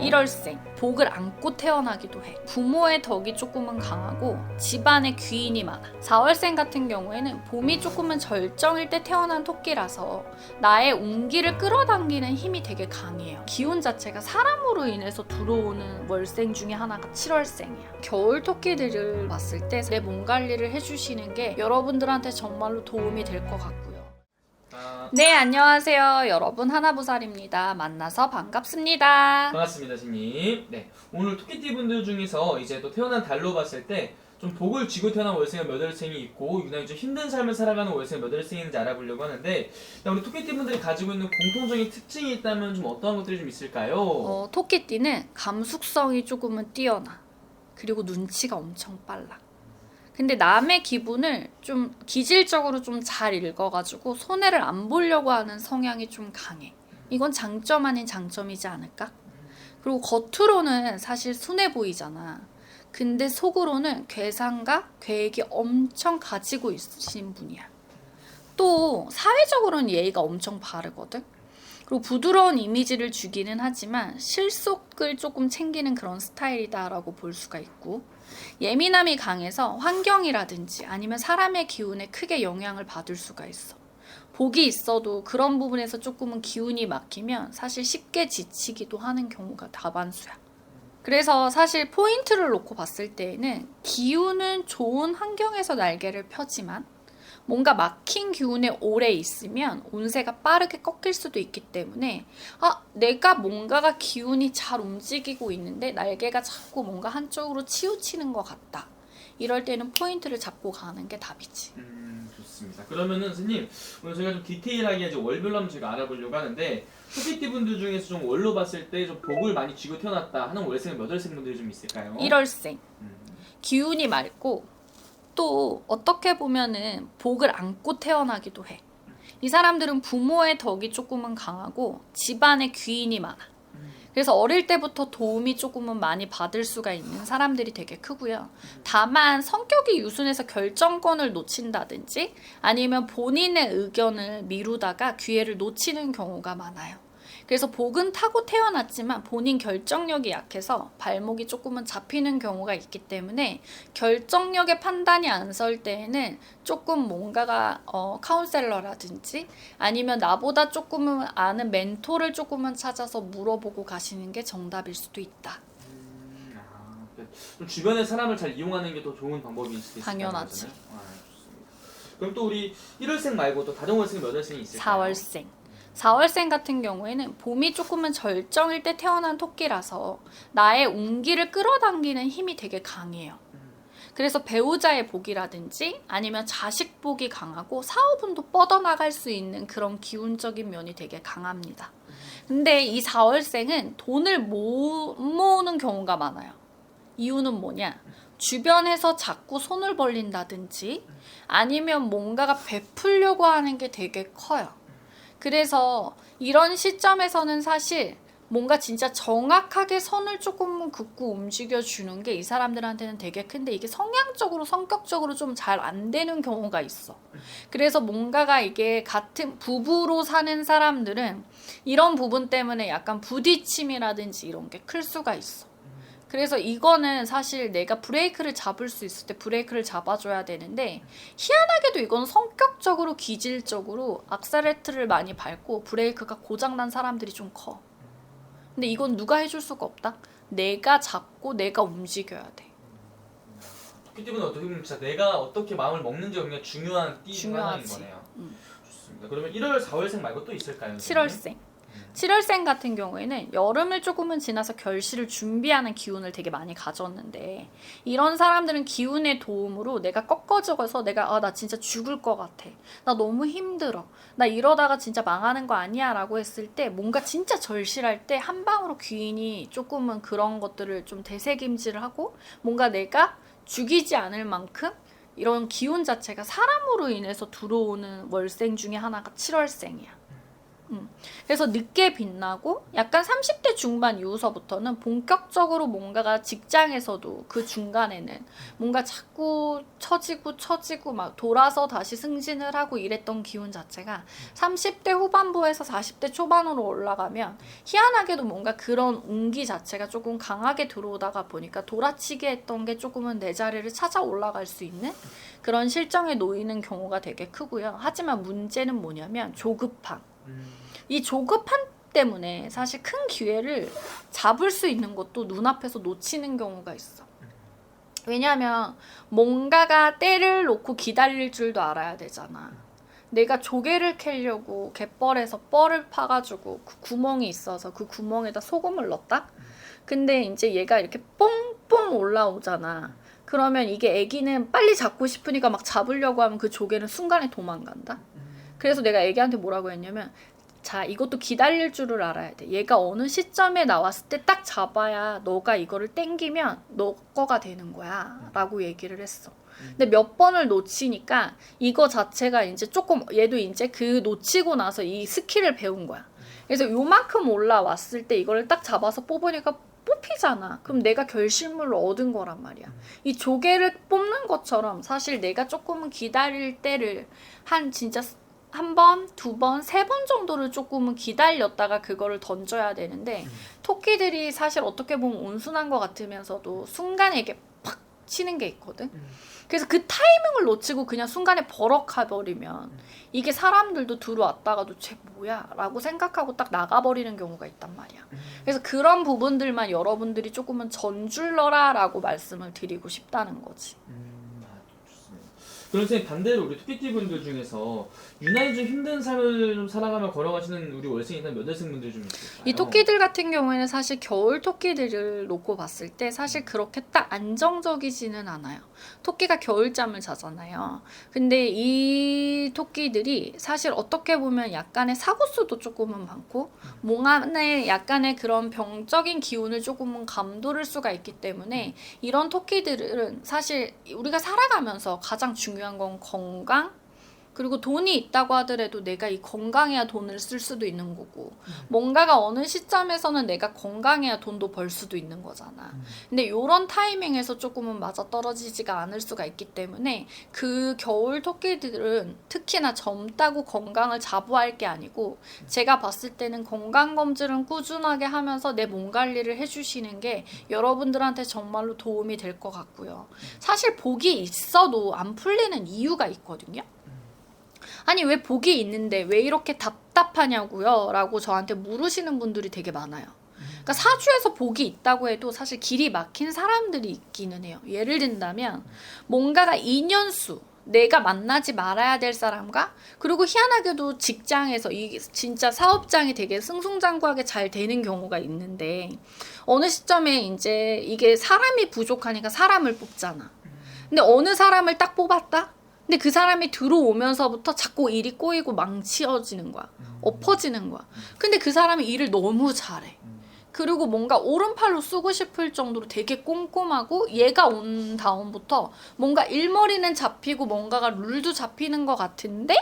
1월생, 복을 안고 태어나기도 해. 부모의 덕이 조금은 강하고 집안에 귀인이 많아. 4월생 같은 경우에는 봄이 조금은 절정일 때 태어난 토끼라서 나의 운기를 끌어당기는 힘이 되게 강해요. 기운 자체가 사람으로 인해서 들어오는 월생 중에 하나가 7월생이야. 겨울 토끼들을 봤을 때 내 몸 관리를 해주시는 게 여러분들한테 정말로 도움이 될 것 같고요. 네, 안녕하세요. 여러분, 하나보살입니다. 만나서 반갑습니다. 반갑습니다, 신님. 네, 오늘 토끼띠 분들 중에서 이제 또 태어난 달로 봤을 때 좀 복을 쥐고 태어난 월생은 몇 월생이 있고 유난히 좀 힘든 삶을 살아가는 월생은 몇 월생이 있는지 알아보려고 하는데, 우리 토끼띠 분들이 가지고 있는 공통적인 특징이 있다면 좀 어떠한 것들이 좀 있을까요? 토끼띠는 감수성이 조금은 뛰어나. 그리고 눈치가 엄청 빨라. 근데 남의 기분을 좀 기질적으로 좀 잘 읽어가지고 손해를 안 보려고 하는 성향이 좀 강해. 이건 장점 아닌 장점이지 않을까? 그리고 겉으로는 사실 순해 보이잖아. 근데 속으로는 계산과 계획이 엄청 가지고 있으신 분이야. 또 사회적으로는 예의가 엄청 바르거든. 그리고 부드러운 이미지를 주기는 하지만 실속을 조금 챙기는 그런 스타일이다라고 볼 수가 있고, 예민함이 강해서 환경이라든지 아니면 사람의 기운에 크게 영향을 받을 수가 있어. 복이 있어도 그런 부분에서 조금은 기운이 막히면 사실 쉽게 지치기도 하는 경우가 다반수야. 그래서 사실 포인트를 놓고 봤을 때에는 기운은 좋은 환경에서 날개를 펴지만 뭔가 막힌 기운에 오래 있으면 운세가 빠르게 꺾일 수도 있기 때문에 내가 뭔가가 기운이 잘 움직이고 있는데 날개가 자꾸 뭔가 한쪽으로 치우치는 것 같다. 이럴 때는 포인트를 잡고 가는 게 답이지. 좋습니다. 그러면은 선생님, 오늘 저희가 좀 디테일하게 이제 월별로 한번 저희가 알아보려고 하는데, 토끼띠 분들 중에서 좀 월로 봤을 때 좀 복을 많이 쥐고 태어났다 하는 월생은 몇 월생 분들이 좀 있을까요? 1월생. 기운이 맑고 또 어떻게 보면은 복을 안고 태어나기도 해. 이 사람들은 부모의 덕이 조금은 강하고 집안에 귀인이 많아. 그래서 어릴 때부터 도움이 조금은 많이 받을 수가 있는 사람들이 되게 크고요. 다만 성격이 유순해서 결정권을 놓친다든지 아니면 본인의 의견을 미루다가 기회를 놓치는 경우가 많아요. 그래서 복은 타고 태어났지만 본인 결정력이 약해서 발목이 조금은 잡히는 경우가 있기 때문에 결정력의 판단이 안 설 때에는 조금 뭔가가 카운셀러라든지 아니면 나보다 조금은 아는 멘토를 조금은 찾아서 물어보고 가시는 게 정답일 수도 있다. 좀 주변의 사람을 잘 이용하는 게 더 좋은 방법일 수도 있을까요? 당연하지. 좋습니다. 그럼 또 우리 1월생 말고 또 다른 월생이 몇 월생이 있을까요? 4월생. 4월생 같은 경우에는 봄이 조금은 절정일 때 태어난 토끼라서 나의 운기를 끌어당기는 힘이 되게 강해요. 그래서 배우자의 복이라든지 아니면 자식 복이 강하고 사업운도 뻗어나갈 수 있는 그런 기운적인 면이 되게 강합니다. 근데 이 4월생은 돈을 못 모으는 경우가 많아요. 이유는 뭐냐? 주변에서 자꾸 손을 벌린다든지 아니면 뭔가가 베풀려고 하는 게 되게 커요. 그래서 이런 시점에서는 사실 뭔가 진짜 정확하게 선을 조금 긋고 움직여주는 게 이 사람들한테는 되게 큰데 이게 성향적으로 성격적으로 좀 잘 안 되는 경우가 있어. 그래서 뭔가가 이게 같은 부부로 사는 사람들은 이런 부분 때문에 약간 부딪힘이라든지 이런 게 클 수가 있어. 그래서 이거는 사실 내가 브레이크를 잡을 수 있을 때 브레이크를 잡아줘야 되는데, 희한하게도 이건 성격적으로 기질적으로 악셀레트를 많이 밟고 브레이크가 고장난 사람들이 좀 커. 근데 이건 누가 해줄 수가 없다. 내가 잡고 내가 움직여야 돼. 토끼띠분은 어떻게 보면 진짜 내가 어떻게 마음을 먹는지가 굉장히 중요한 띠 중 하나인 중요하지. 거네요. 좋습니다. 그러면 1월 4월생 말고 또 있을까요? 7월생. 7월생 같은 경우에는 여름을 조금은 지나서 결실을 준비하는 기운을 되게 많이 가졌는데, 이런 사람들은 기운의 도움으로 내가 꺾어져서 나 진짜 죽을 것 같아. 나 너무 힘들어. 나 이러다가 진짜 망하는 거 아니야 라고 했을 때 뭔가 진짜 절실할 때 한 방으로 귀인이 조금은 그런 것들을 좀 되새김질을 하고 뭔가 내가 죽이지 않을 만큼 이런 기운 자체가 사람으로 인해서 들어오는 월생 중에 하나가 7월생이야. 그래서 늦게 빛나고 약간 30대 중반 이후서부터는 본격적으로 뭔가가 직장에서도 그 중간에는 뭔가 자꾸 처지고 막 돌아서 다시 승진을 하고 이랬던 기운 자체가 30대 후반부에서 40대 초반으로 올라가면 희한하게도 뭔가 그런 운기 자체가 조금 강하게 들어오다가 보니까 돌아치게 했던 게 조금은 내 자리를 찾아 올라갈 수 있는 그런 실정에 놓이는 경우가 되게 크고요. 하지만 문제는 뭐냐면 조급함. 이 조급함 때문에 사실 큰 기회를 잡을 수 있는 것도 눈앞에서 놓치는 경우가 있어. 왜냐하면 뭔가가 때를 놓고 기다릴 줄도 알아야 되잖아. 내가 조개를 캐려고 갯벌에서 뻘을 파가지고 그 구멍이 있어서 그 구멍에다 소금을 넣었다? 근데 이제 얘가 이렇게 뽕뽕 올라오잖아. 그러면 이게 애기는 빨리 잡고 싶으니까 막 잡으려고 하면 그 조개는 순간에 도망간다? 그래서 내가 애기한테 뭐라고 했냐면 자, 이것도 기다릴 줄을 알아야 돼. 얘가 어느 시점에 나왔을 때 딱 잡아야 너가 이거를 땡기면 너 거가 되는 거야 라고 얘기를 했어. 근데 몇 번을 놓치니까 이거 자체가 이제 조금 얘도 이제 그 놓치고 나서 이 스킬을 배운 거야. 그래서 요만큼 올라왔을 때 이거를 딱 잡아서 뽑으니까 뽑히잖아. 그럼 내가 결실물을 얻은 거란 말이야. 이 조개를 뽑는 것처럼 사실 내가 조금은 기다릴 때를 한 진짜 한 번, 두 번, 세 번 정도를 조금은 기다렸다가 그거를 던져야 되는데 토끼들이 사실 어떻게 보면 온순한 것 같으면서도 순간에 이게 팍 치는 게 있거든. 그래서 그 타이밍을 놓치고 그냥 순간에 버럭가버리면 이게 사람들도 들어왔다가도 쟤 뭐야? 라고 생각하고 딱 나가버리는 경우가 있단 말이야. 그래서 그런 부분들만 여러분들이 조금은 전줄러라 라고 말씀을 드리고 싶다는 거지. 그럼 선생님 반대로 우리 토끼띠 분들 중에서 유난히 좀 힘든 삶을 좀 살아가며 걸어가시는 우리 월생이나 몇월생 분들이 좀 있을까요? 이 토끼들 같은 경우에는 사실 겨울 토끼들을 놓고 봤을 때 사실 그렇게 딱 안정적이지는 않아요. 토끼가 겨울잠을 자잖아요. 근데 이 토끼들이 사실 어떻게 보면 약간의 사고수도 조금은 많고 몸 안에 약간의 그런 병적인 기운을 조금은 감돌을 수가 있기 때문에 이런 토끼들은 사실 우리가 살아가면서 가장 중요한 건 건강, 그리고 돈이 있다고 하더라도 내가 이 건강해야 돈을 쓸 수도 있는 거고 뭔가가 어느 시점에서는 내가 건강해야 돈도 벌 수도 있는 거잖아. 근데 요런 타이밍에서 조금은 맞아떨어지지가 않을 수가 있기 때문에 그 겨울 토끼들은 특히나 젊다고 건강을 자부할 게 아니고 제가 봤을 때는 건강검진을 꾸준하게 하면서 내 몸 관리를 해주시는 게 여러분들한테 정말로 도움이 될 것 같고요. 사실 복이 있어도 안 풀리는 이유가 있거든요. 아니 왜 복이 있는데 왜 이렇게 답답하냐고요? 라고 저한테 물으시는 분들이 되게 많아요. 그러니까 사주에서 복이 있다고 해도 사실 길이 막힌 사람들이 있기는 해요. 예를 든다면 뭔가가 인연수, 내가 만나지 말아야 될 사람과 그리고 희한하게도 직장에서 이 진짜 사업장이 되게 승승장구하게 잘 되는 경우가 있는데 어느 시점에 이제 이게 사람이 부족하니까 사람을 뽑잖아. 근데 어느 사람을 딱 뽑았다? 근데 그 사람이 들어오면서부터 자꾸 일이 꼬이고 망치어지는 거야. 엎어지는 거야. 근데 그 사람이 일을 너무 잘해. 그리고 뭔가 오른팔로 쓰고 싶을 정도로 되게 꼼꼼하고 얘가 온 다음부터 뭔가 일머리는 잡히고 뭔가가 룰도 잡히는 것 같은데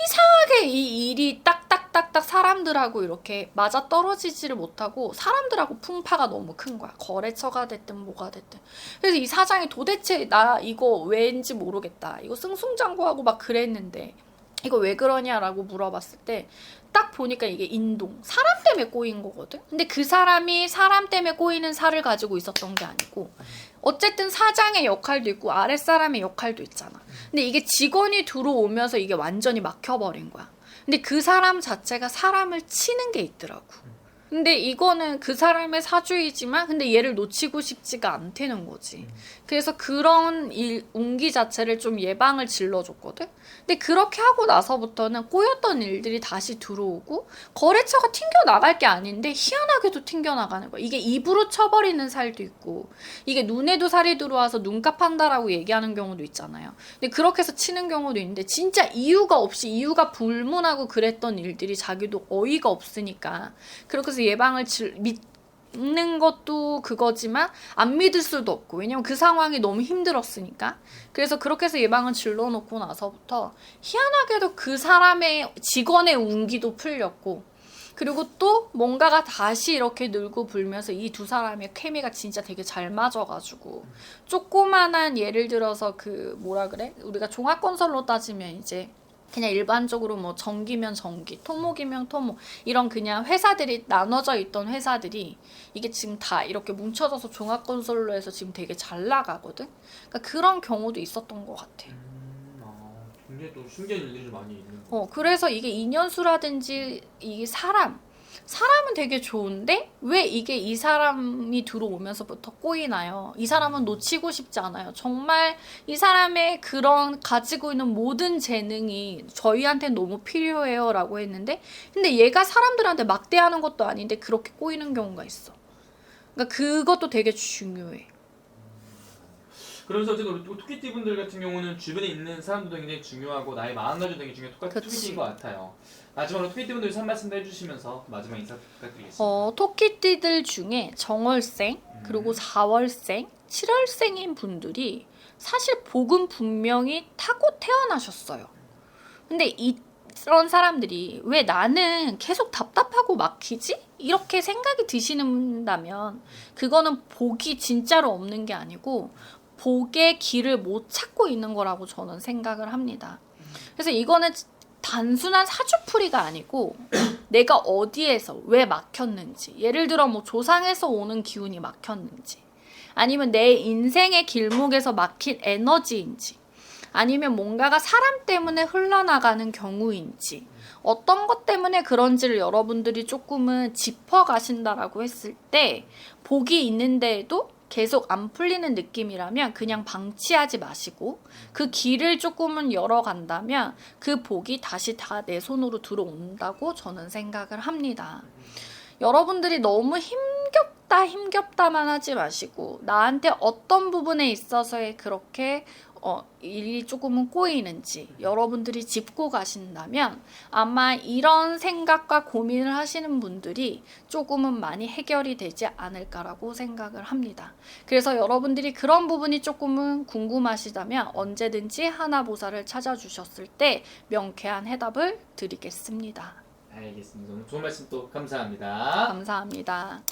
이상하게 이 일이 딱딱딱딱 사람들하고 이렇게 맞아 떨어지지를 못하고 사람들하고 풍파가 너무 큰 거야. 거래처가 됐든 뭐가 됐든. 그래서 이 사장이 도대체 나 이거 왜인지 모르겠다. 이거 승승장구하고 막 그랬는데 이거 왜 그러냐라고 물어봤을 때 딱 보니까 이게 인동, 사람 때문에 꼬인 거거든. 근데 그 사람이 사람 때문에 꼬이는 살을 가지고 있었던 게 아니고 어쨌든 사장의 역할도 있고 아랫사람의 역할도 있잖아. 근데 이게 직원이 들어오면서 이게 완전히 막혀버린 거야. 근데 그 사람 자체가 사람을 치는 게 있더라고. 근데 이거는 그 사람의 사주이지만 근데 얘를 놓치고 싶지가 않다는 거지. 그래서 그런 운기 자체를 좀 예방을 질러줬거든. 근데 그렇게 하고 나서부터는 꼬였던 일들이 다시 들어오고 거래처가 튕겨나갈 게 아닌데 희한하게도 튕겨나가는 거야. 이게 입으로 쳐버리는 살도 있고 이게 눈에도 살이 들어와서 눈값 한다라고 얘기하는 경우도 있잖아요. 근데 그렇게 해서 치는 경우도 있는데 진짜 이유가 없이 이유가 불문하고 그랬던 일들이 자기도 어이가 없으니까 그렇게 해서 예방을 믿는 것도 그거지만 안 믿을 수도 없고, 왜냐면 그 상황이 너무 힘들었으니까. 그래서 그렇게 해서 예방을 질러놓고 나서부터 희한하게도 그 사람의 직원의 운기도 풀렸고, 그리고 또 뭔가가 다시 이렇게 늘고 불면서 이 두 사람의 케미가 진짜 되게 잘 맞아가지고, 조그만한 예를 들어서 그 뭐라 그래? 우리가 종합건설로 따지면 이제 그냥 일반적으로 뭐 전기면 전기, 토목이면 토목, 이런 그냥 회사들이 나눠져 있던 회사들이 이게 지금 다 이렇게 뭉쳐져서 종합건설로 해서 지금 되게 잘 나가거든? 그러니까 그런 경우도 있었던 것 같아. 굉장히 또 신기한 일들이 많이 있는 거. 그래서 이게 인연수라든지 이 사람은 되게 좋은데 왜 이게 이 사람이 들어오면서부터 꼬이나요? 이 사람은 놓치고 싶지 않아요. 정말 이 사람의 그런 가지고 있는 모든 재능이 저희한테 너무 필요해요 라고 했는데, 근데 얘가 사람들한테 막대하는 것도 아닌데 그렇게 꼬이는 경우가 있어. 그러니까 그것도 되게 중요해. 그러면서 어쨌든 우리 토끼띠 분들 같은 경우는 주변에 있는 사람들도 굉장히 중요하고 나의 마음가짐도 되게 중요한 토끼띠인 것 같아요. 마지막으로 토끼띠 분들 한 말씀도 해주시면서 마지막 인사 부탁드리겠습니다. 토끼띠들 중에 정월생, 그리고 4월생, 7월생인 분들이 사실 복은 분명히 타고 태어나셨어요. 근데 이런 사람들이 왜 나는 계속 답답하고 막히지? 이렇게 생각이 드시는다면 그거는 복이 진짜로 없는 게 아니고 복의 길을 못 찾고 있는 거라고 저는 생각을 합니다. 그래서 이거는 단순한 사주풀이가 아니고 내가 어디에서 왜 막혔는지, 예를 들어 뭐 조상에서 오는 기운이 막혔는지, 아니면 내 인생의 길목에서 막힌 에너지인지, 아니면 뭔가가 사람 때문에 흘러나가는 경우인지, 어떤 것 때문에 그런지를 여러분들이 조금은 짚어가신다라고 했을 때 복이 있는데도 계속 안 풀리는 느낌이라면 그냥 방치하지 마시고 그 길을 조금은 열어간다면 그 복이 다시 다 내 손으로 들어온다고 저는 생각을 합니다. 여러분들이 너무 힘겹다만 하지 마시고 나한테 어떤 부분에 있어서의 그렇게 일이 조금은 꼬이는지 여러분들이 짚고 가신다면 아마 이런 생각과 고민을 하시는 분들이 조금은 많이 해결이 되지 않을까라고 생각을 합니다. 그래서 여러분들이 그런 부분이 조금은 궁금하시다면 언제든지 하나보살을 찾아주셨을 때 명쾌한 해답을 드리겠습니다. 알겠습니다. 오늘 좋은 말씀 또 감사합니다. 감사합니다.